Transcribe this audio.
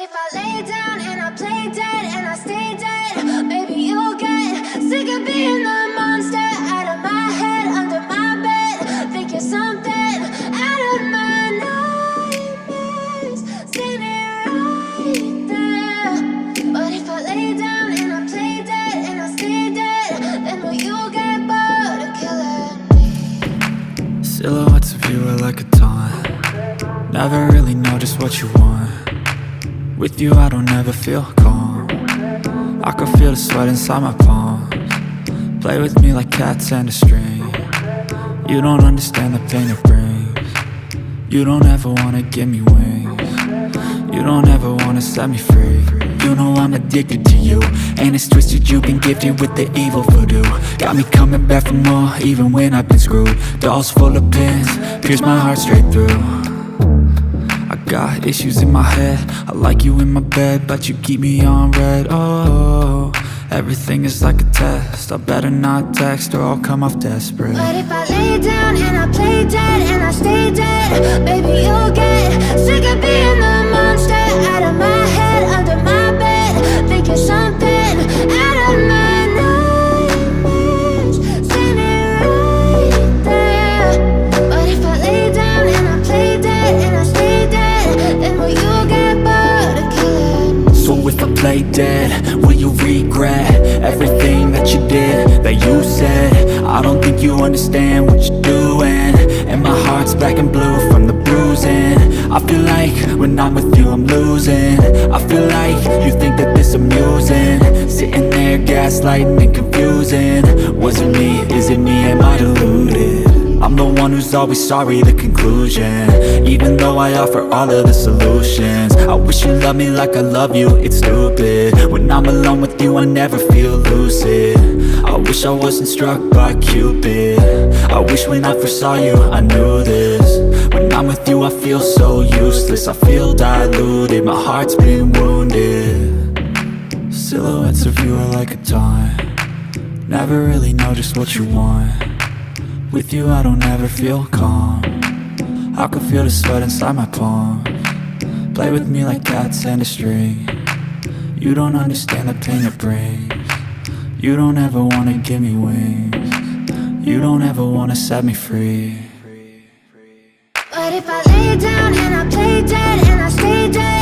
if I lay down and I play dead and I stay dead, maybe you'll get sick of being the monster out of my head, under my bed. Think you're something out of my nightmares, standing right there. But if I lay down and I play dead and I stay dead, then will you get bored of killing me? Silhouettes of you are like a taunt. Never really know just what you want. With you I don't ever feel calm. I can feel the sweat inside my palms. Play with me like cats and a string. You don't understand the pain it brings. You don't ever wanna give me wings. You don't ever wanna set me free. You know I'm addicted to you, and it's twisted, you've been gifted with the evil voodoo. Got me coming back for more, even when I've been screwed. Dolls full of pins, pierce my heart straight through. I got issues in my head, I like you in my bed, but you keep me on red. Oh, everything is like a test, I better not text or I'll come off desperate. But if I lay down and I play dead and I stay dead, baby you'll get sick of being the monster out of my head, under my bed. Think you're something out of my nightmares, standing right there. But if I lay down and I play dead and I stay dead, then will you get bored of killing me? So if I play dead, will you regret everything that you did, that you said? I don't think you understand what you're doing, and my heart's black and blue from the bruising. I feel like when I'm with you I'm losing. I feel like you think that this amusing, sitting there gaslighting and confusing. Was it me? Is it me? Am I deluded? I'm the one who's always sorry, the conclusion, even though I offer all of the solutions. I wish you loved me like I love you, it's stupid. When I'm alone with you I never feel lucid. I wish I wasn't struck by Cupid. I wish when I first saw you I knew this. When I'm with you I feel so useless, I feel diluted, my heart's been wounded. Silhouettes of you are like a taunt. Never really know just what you want. With you I don't ever feel calm. I can feel the sweat inside my palms. Play with me like cats and a string. You don't understand the pain it brings. You don't ever wanna give me wings. You don't ever wanna set me free. But if I lay down and I play dead and I stay dead,